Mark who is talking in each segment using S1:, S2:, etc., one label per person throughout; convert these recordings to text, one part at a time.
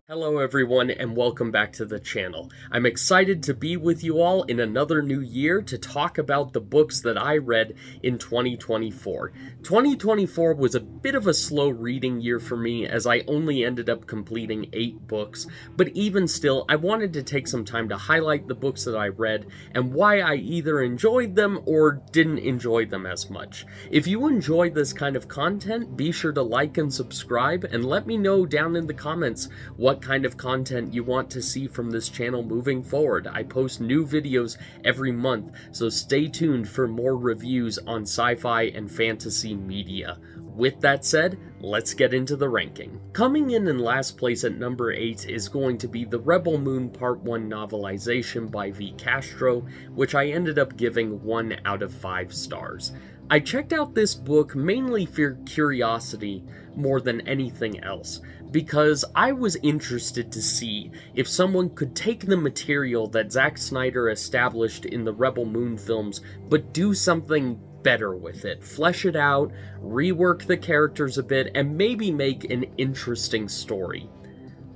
S1: Hello everyone and welcome back to the channel. I'm excited to be with you all in another new year to talk about the books that I read in 2024. 2024 was a bit of a slow reading year for me as I only ended up completing 8 books, but even still I wanted to take some time to highlight the books that I read and why I either enjoyed them or didn't enjoy them as much. If you enjoy this kind of content, be sure to like and subscribe and let me know down in the comments what kind of content you want to see from this channel moving forward. I post new videos every month, so stay tuned for more reviews on sci-fi and fantasy media. With that said, let's get into the ranking. Coming in last place at number 8 is going to be the Rebel Moon Part 1 novelization by V. Castro, which I ended up giving 1 out of 5 stars. I checked out this book mainly for curiosity more than anything else, because I was interested to see if someone could take the material that Zack Snyder established in the Rebel Moon films, but do something better with it. Flesh it out, rework the characters a bit, and maybe make an interesting story.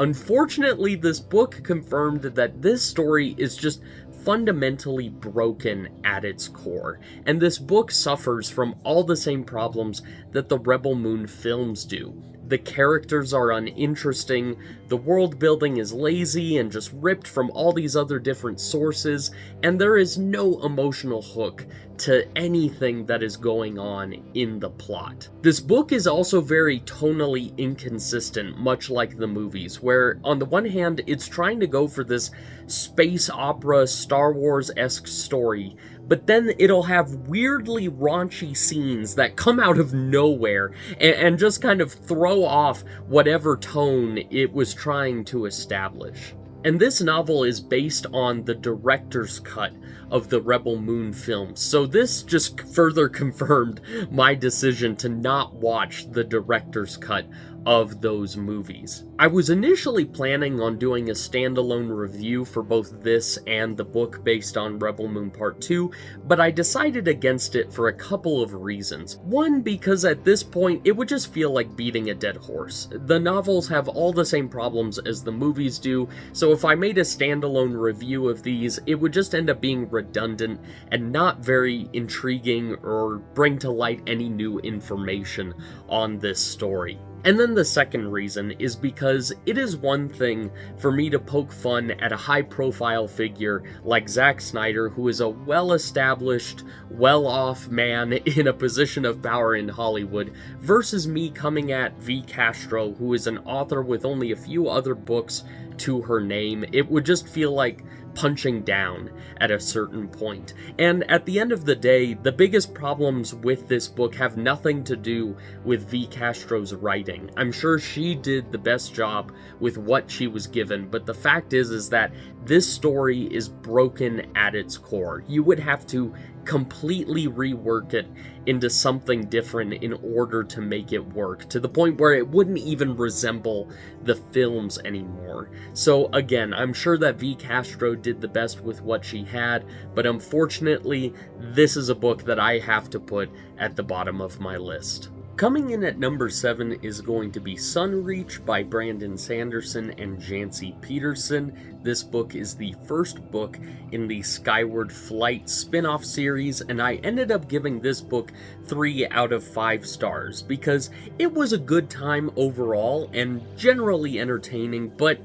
S1: Unfortunately, this book confirmed that this story is just fundamentally broken at its core, and this book suffers from all the same problems that the Rebel Moon films do. The characters are uninteresting, the world building is lazy and just ripped from all these other different sources, and there is no emotional hook to anything that is going on in the plot. This book is also very tonally inconsistent, much like the movies, where on the one hand it's trying to go for this space opera, Star Wars-esque story, but then it'll have weirdly raunchy scenes that come out of nowhere and just kind of throw off whatever tone it was trying to establish. And this novel is based on the director's cut of the Rebel Moon films, so this just further confirmed my decision to not watch the director's cut of those movies. I was initially planning on doing a standalone review for both this and the book based on Rebel Moon Part 2, but I decided against it for a couple of reasons. One, because at this point it would just feel like beating a dead horse. The novels have all the same problems as the movies do, so if I made a standalone review of these, it would just end up being redundant and not very intriguing or bring to light any new information on this story. And then the second reason is because it is one thing for me to poke fun at a high-profile figure like Zack Snyder, who is a well-established, well-off man in a position of power in Hollywood, versus me coming at V. Castro, who is an author with only a few other books to her name. It would just feel like punching down at a certain point. And at the end of the day, the biggest problems with this book have nothing to do with V. Castro's writing. I'm sure she did the best job with what she was given, but the fact is that this story is broken at its core. You would have to completely rework it into something different in order to make it work, to the point where it wouldn't even resemble the films anymore. So again, I'm sure that V. Castro did the best with what she had, but unfortunately, this is a book that I have to put at the bottom of my list. Coming in at number 7 is going to be Sunreach by Brandon Sanderson and Janci Peterson. This book is the first book in the Skyward Flight spin-off series, and I ended up giving this book 3 out of 5 stars because it was a good time overall and generally entertaining, but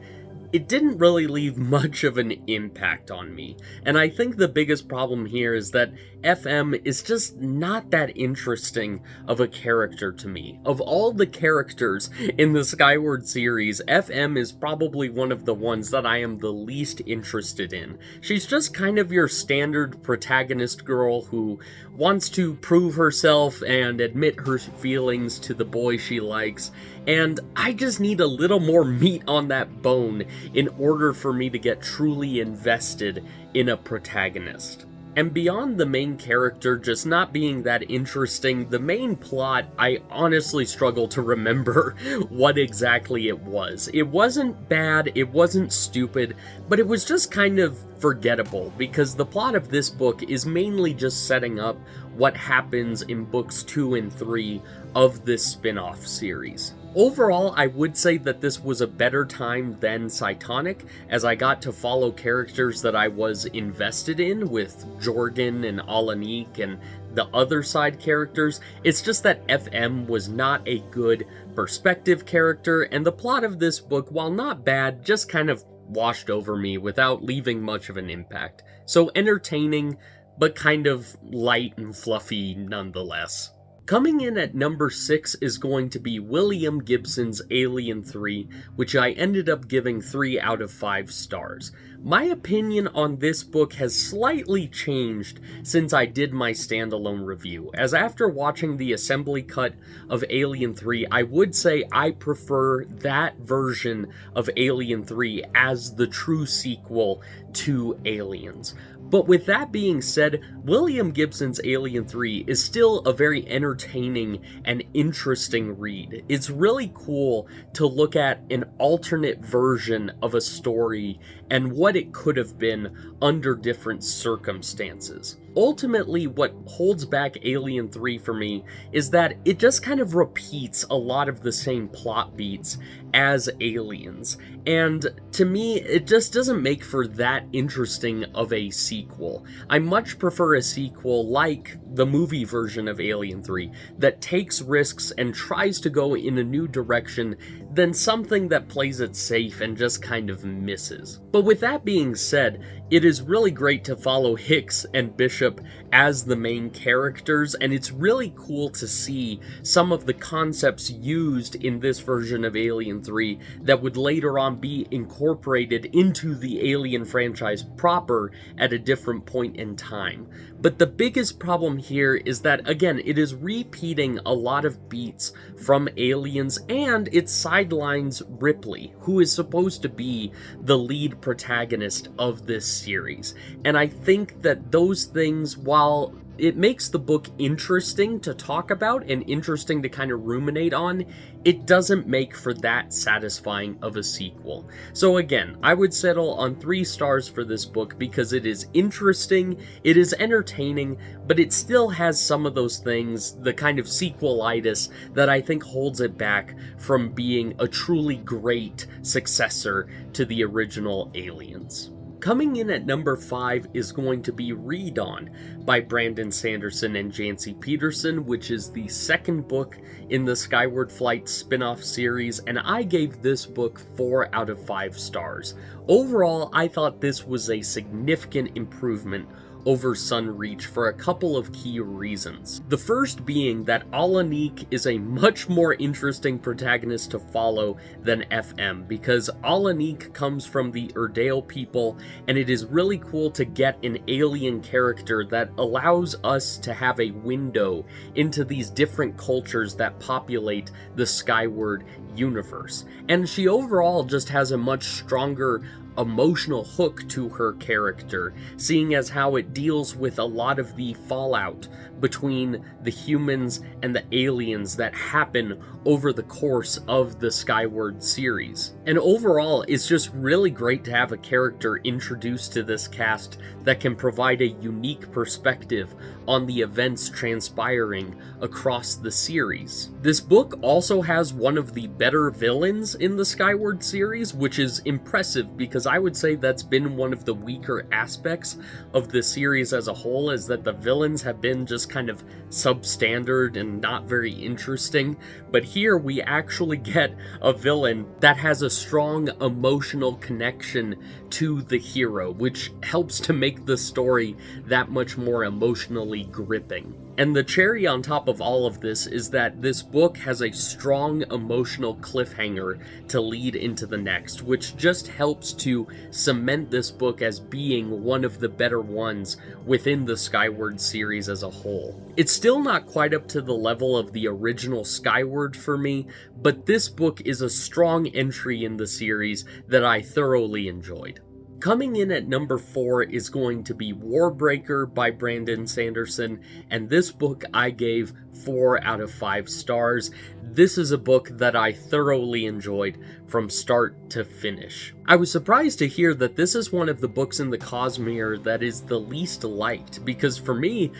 S1: it didn't really leave much of an impact on me. And I think the biggest problem here is that FM is just not that interesting of a character to me. Of all the characters in the Skyward series, FM is probably one of the ones that I am the least interested in. She's just kind of your standard protagonist girl who wants to prove herself and admit her feelings to the boy she likes, and I just need a little more meat on that bone in order for me to get truly invested in a protagonist. And beyond the main character just not being that interesting, the main plot, I honestly struggle to remember what exactly it was. It wasn't bad, it wasn't stupid, but it was just kind of forgettable, because the plot of this book is mainly just setting up what happens in books 2 and 3 of this spin-off series. Overall, I would say that this was a better time than Cytonic, as I got to follow characters that I was invested in, with Jorgen and Alanik and the other side characters. It's just that FM was not a good perspective character, and the plot of this book, while not bad, just kind of washed over me without leaving much of an impact. So entertaining, but kind of light and fluffy nonetheless. Coming in at number 6 is going to be William Gibson's Alien 3, which I ended up giving 3 out of 5 stars. My opinion on this book has slightly changed since I did my standalone review, as after watching the assembly cut of Alien 3, I would say I prefer that version of Alien 3 as the true sequel to Aliens. But with that being said, William Gibson's Alien 3 is still a very entertaining and interesting read. It's really cool to look at an alternate version of a story and what it could have been under different circumstances. Ultimately, what holds back Alien 3 for me is that it just kind of repeats a lot of the same plot beats as Aliens, and to me, it just doesn't make for that interesting of a sequel. I much prefer a sequel like the movie version of Alien 3 that takes risks and tries to go in a new direction than something that plays it safe and just kind of misses. But with that being said, it is really great to follow Hicks and Bishop as the main characters, and it's really cool to see some of the concepts used in this version of Alien 3 that would later on be incorporated into the Alien franchise proper at a different point in time. But the biggest problem here is that, again, it is repeating a lot of beats from Aliens, and it sidelines Ripley, who is supposed to be the lead protagonist of this series. And I think that those things, while it makes the book interesting to talk about and interesting to kind of ruminate on, it doesn't make for that satisfying of a sequel. So again, I would settle on 3 stars for this book because it is interesting, it is entertaining, but it still has some of those things, the kind of sequelitis, that I think holds it back from being a truly great successor to the original Aliens. Coming in at number 5 is going to be Read On by Brandon Sanderson and Jancy Peterson, which is the second book in the Skyward Flight spin-off series, and I gave this book 4 out of 5 stars. Overall, I thought this was a significant improvement over Sunreach for a couple of key reasons. The first being that Alanik is a much more interesting protagonist to follow than FM, because Alanik comes from the Erdale people, and it is really cool to get an alien character that allows us to have a window into these different cultures that populate the Skyward universe. And she overall just has a much stronger emotional hook to her character, seeing as how it deals with a lot of the fallout between the humans and the aliens that happen over the course of the Skyward series. And overall, it's just really great to have a character introduced to this cast that can provide a unique perspective on the events transpiring across the series. This book also has one of the better villains in the Skyward series, which is impressive because I would say that's been one of the weaker aspects of the series as a whole, is that the villains have been just kind of substandard and not very interesting. But here we actually get a villain that has a strong emotional connection to the hero, which helps to make the story that much more emotionally gripping. And the cherry on top of all of this is that this book has a strong emotional cliffhanger to lead into the next, which just helps to cement this book as being one of the better ones within the Skyward series as a whole. It's still not quite up to the level of the original Skyward for me, but this book is a strong entry in the series that I thoroughly enjoyed. Coming in at number 4 is going to be Warbreaker by Brandon Sanderson, and this book I gave 4 out of 5 stars. This is a book that I thoroughly enjoyed from start to finish. I was surprised to hear that this is one of the books in the Cosmere that is the least liked, because for me,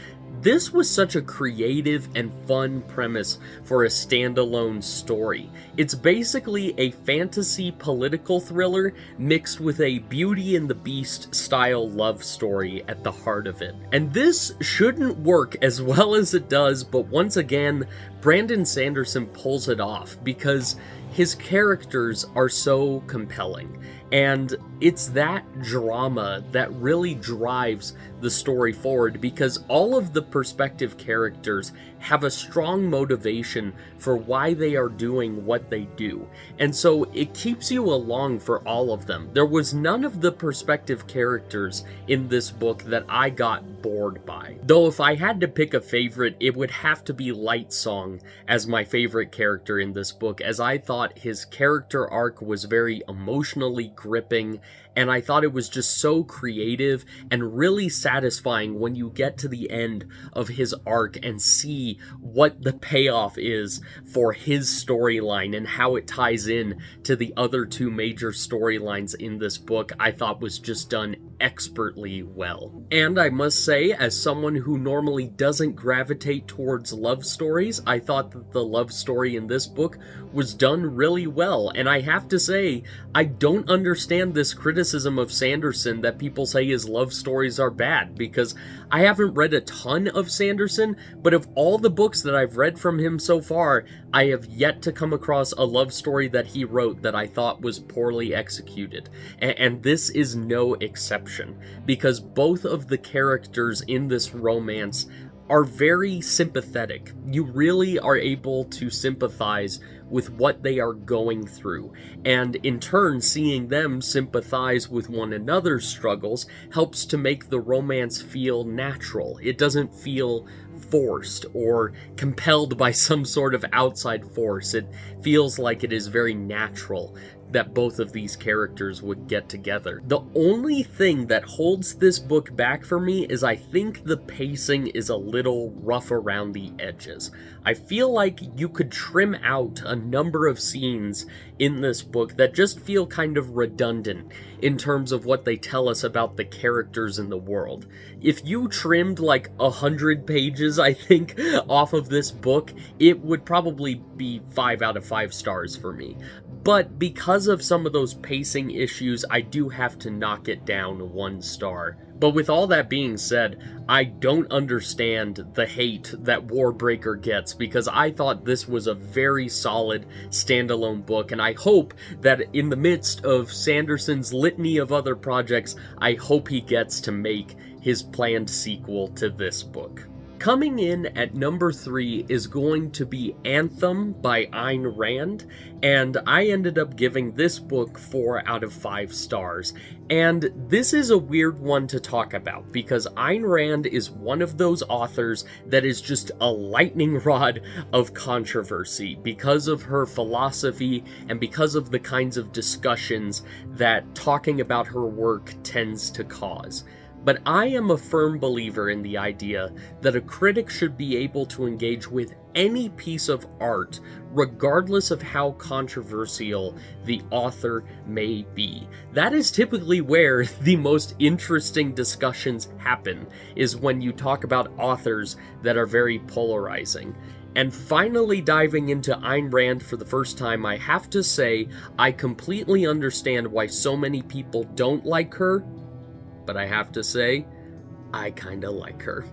S1: this was such a creative and fun premise for a standalone story. It's basically a fantasy political thriller mixed with a Beauty and the Beast style love story at the heart of it. And this shouldn't work as well as it does, but once again, Brandon Sanderson pulls it off because his characters are so compelling. And it's that drama that really drives the story forward, because all of the perspective characters have a strong motivation for why they are doing what they do. And so it keeps you along for all of them. There was none of the perspective characters in this book that I got bored by. Though if I had to pick a favorite, it would have to be Lightsong as my favorite character in this book, as I thought his character arc was very emotionally gripping, and I thought it was just so creative and really satisfying when you get to the end of his arc and see what the payoff is for his storyline and how it ties in to the other two major storylines in this book. I thought was just done expertly well. And I must say, as someone who normally doesn't gravitate towards love stories, I thought that the love story in this book was done really well. And I have to say, I don't understand this criticism of Sanderson that people say his love stories are bad, because I haven't read a ton of Sanderson, but of all the books that I've read from him so far, I have yet to come across a love story that he wrote that I thought was poorly executed. And this is no exception, because both of the characters in this romance are very sympathetic. You really are able to sympathize with what they are going through, and in turn, seeing them sympathize with one another's struggles helps to make the romance feel natural. It doesn't feel forced or compelled by some sort of outside force. It feels like it is very natural that both of these characters would get together. The only thing that holds this book back for me is I think the pacing is a little rough around the edges. I feel like you could trim out a number of scenes in this book that just feel kind of redundant in terms of what they tell us about the characters in the world. If you trimmed like 100 pages, I think, off of this book, it would probably be 5 out of 5 stars for me. But because of some of those pacing issues, I do have to knock it down 1 star. But with all that being said, I don't understand the hate that Warbreaker gets, because I thought this was a very solid standalone book, and I hope that in the midst of Sanderson's litany of other projects, I hope he gets to make his planned sequel to this book. Coming in at number 3 is going to be Anthem by Ayn Rand, and I ended up giving this book 4 out of 5 stars. And this is a weird one to talk about, because Ayn Rand is one of those authors that is just a lightning rod of controversy because of her philosophy and because of the kinds of discussions that talking about her work tends to cause. But I am a firm believer in the idea that a critic should be able to engage with any piece of art, regardless of how controversial the author may be. That is typically where the most interesting discussions happen, is when you talk about authors that are very polarizing. And finally diving into Ayn Rand for the first time, I have to say I completely understand why so many people don't like her, but I have to say, I kinda like her.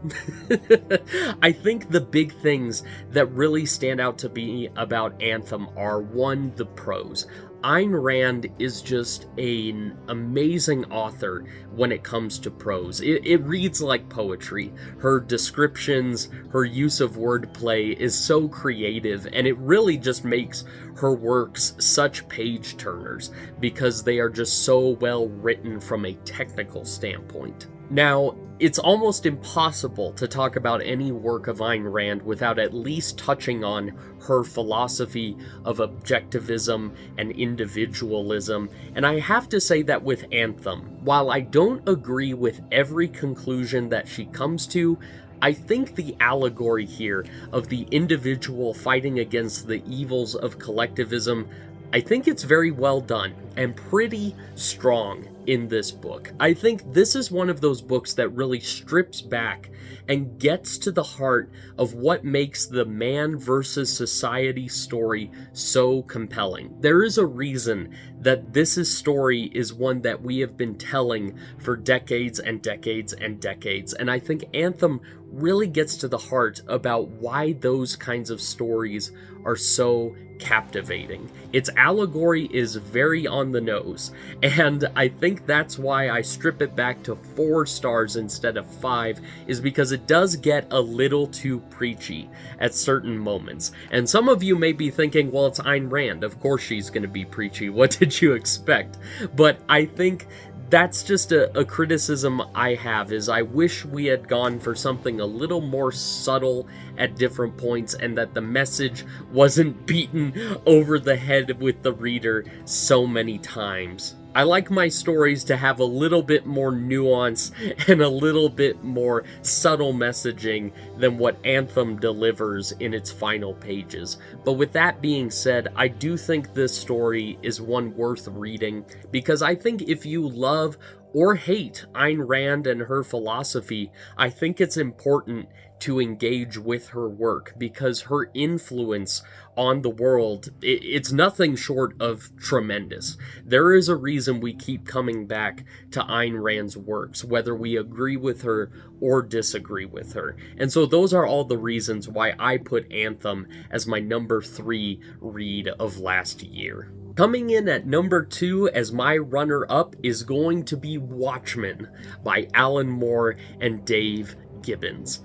S1: I think the big things that really stand out to me about Anthem are, 1, the prose. Ayn Rand is just an amazing author when it comes to prose. It reads like poetry. Her descriptions, her use of wordplay is so creative, and it really just makes her works such page turners because they are just so well written from a technical standpoint. Now, it's almost impossible to talk about any work of Ayn Rand without at least touching on her philosophy of objectivism and individualism, and I have to say that with Anthem, while I don't agree with every conclusion that she comes to, I think the allegory here of the individual fighting against the evils of collectivism, I think it's very well done and pretty strong. in this book. I think this is one of those books that really strips back and gets to the heart of what makes the man versus society story so compelling. There is a reason that this story is one that we have been telling for decades and decades and decades, and I think Anthem really gets to the heart about why those kinds of stories are so captivating. Its allegory is very on the nose, and I think that's why I strip it back to 4 stars instead of 5, is because it does get a little too preachy at certain moments. And some of you may be thinking, well, it's Ayn Rand, of course she's going to be preachy, what did you expect? But I think that's just a criticism I have, is I wish we had gone for something a little more subtle at different points, and that the message wasn't beaten over the head with the reader so many times. I like my stories to have a little bit more nuance and a little bit more subtle messaging than what Anthem delivers in its final pages. But with that being said, I do think this story is one worth reading, because I think if you love or hate Ayn Rand and her philosophy, I think it's important to engage with her work, because her influence on the world, it's nothing short of tremendous. There is a reason we keep coming back to Ayn Rand's works, whether we agree with her or disagree with her. And so those are all the reasons why I put Anthem as my number 3 read of last year. Coming in at number 2 as my runner-up is going to be Watchmen by Alan Moore and Dave Gibbons.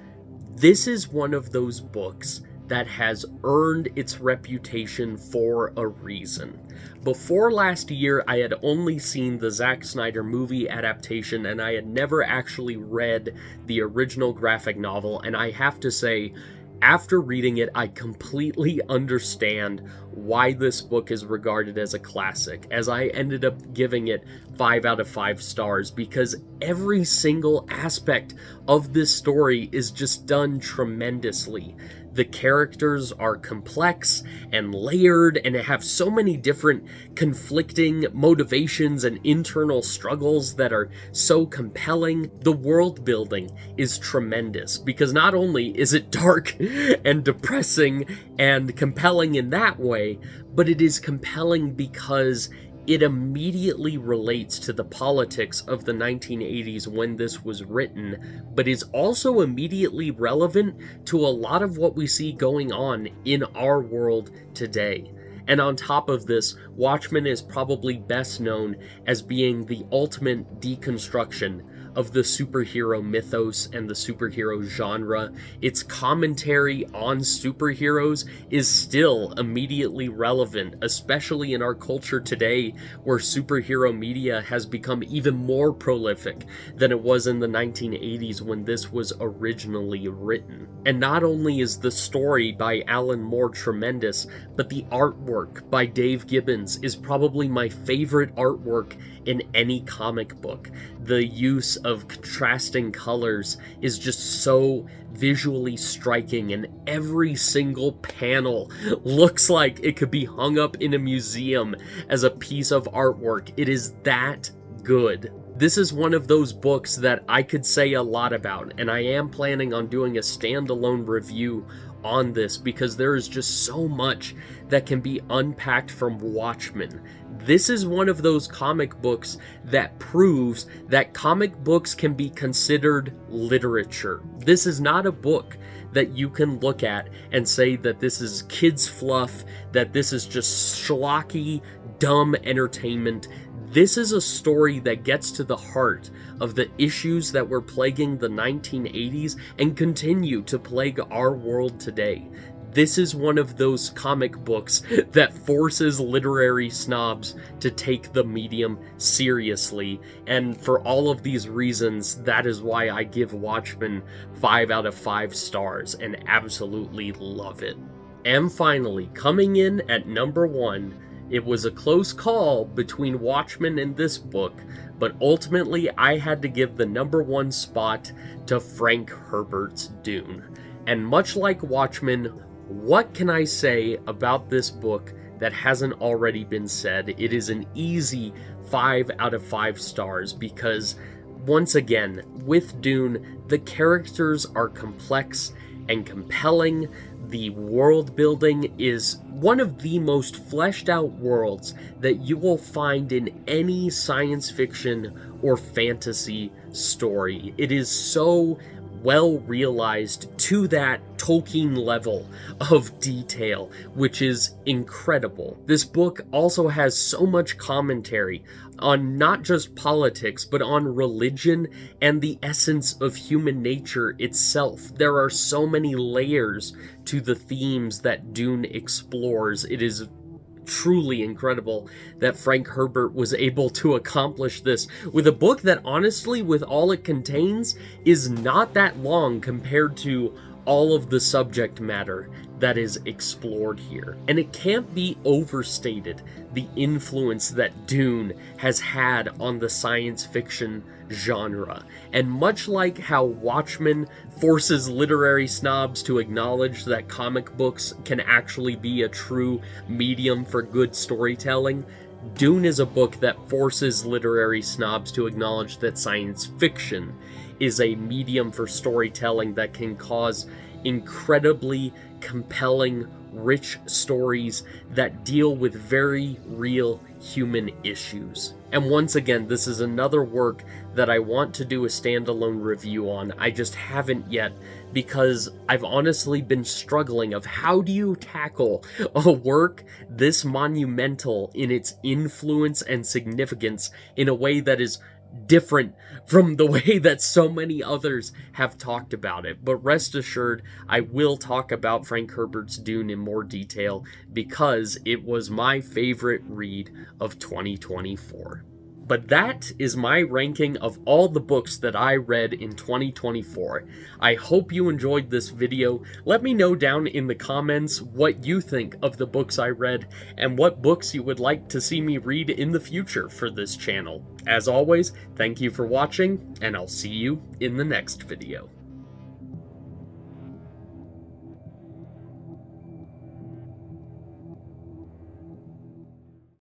S1: This is one of those books that has earned its reputation for a reason. Before last year, I had only seen the Zack Snyder movie adaptation, and I had never actually read the original graphic novel, and I have to say, after reading it, I completely understand why this book is regarded as a classic, as I ended up giving it 5 out of 5 stars, because every single aspect of this story is just done tremendously. The characters are complex and layered and have so many different conflicting motivations and internal struggles that are so compelling. The world building is tremendous, because not only is it dark and depressing and compelling in that way, but it is compelling because it immediately relates to the politics of the 1980s when this was written, but is also immediately relevant to a lot of what we see going on in our world today. And on top of this, Watchmen is probably best known as being the ultimate deconstruction of the superhero mythos and the superhero genre. Its commentary on superheroes is still immediately relevant, especially in our culture today, where superhero media has become even more prolific than it was in the 1980s when this was originally written. And not only is the story by Alan Moore tremendous, but the artwork by Dave Gibbons is probably my favorite artwork in any comic book. The use of contrasting colors is just so visually striking, and every single panel looks like it could be hung up in a museum as a piece of artwork. It is that good. This is one of those books that I could say a lot about, and I am planning on doing a standalone review on this, because there is just so much that can be unpacked from Watchmen. This is one of those comic books that proves that comic books can be considered literature. This is not a book that you can look at and say that this is kids' fluff, that this is just schlocky, dumb entertainment. This is a story that gets to the heart of the issues that were plaguing the 1980s and continue to plague our world today. This is one of those comic books that forces literary snobs to take the medium seriously, and for all of these reasons, that is why I give Watchmen 5 out of 5 stars and absolutely love it. And finally, coming in at number 1, it was a close call between Watchmen and this book, but ultimately I had to give the number 1 spot to Frank Herbert's Dune. And much like Watchmen, what can I say about this book that hasn't already been said, it is an easy 5 out of 5 stars because, once again, with Dune, the characters are complex and compelling. The world building is one of the most fleshed out worlds that you will find in any science fiction or fantasy story. It is so well realized to that Tolkien level of detail, which is incredible. This book also has so much commentary on not just politics, but on religion and the essence of human nature itself. There are so many layers to the themes that Dune explores. It is truly incredible that Frank Herbert was able to accomplish this with a book that, honestly, with all it contains, is not that long compared to all of the subject matter that is explored here. And it can't be overstated the influence that Dune has had on the science fiction genre. And much like how Watchmen forces literary snobs to acknowledge that comic books can actually be a true medium for good storytelling, Dune is a book that forces literary snobs to acknowledge that science fiction is a medium for storytelling that can cause incredibly compelling, rich stories that deal with very real human issues. And once again, this is another work that I want to do a standalone review on. I just haven't yet because I've honestly been struggling of how do you tackle a work this monumental in its influence and significance in a way that is different from the way that so many others have talked about it. But rest assured, I will talk about Frank Herbert's Dune in more detail because it was my favorite read of 2024. But that is my ranking of all the books that I read in 2024. I hope you enjoyed this video. Let me know down in the comments what you think of the books I read and what books you would like to see me read in the future for this channel. As always, thank you for watching, and I'll see you in the next video.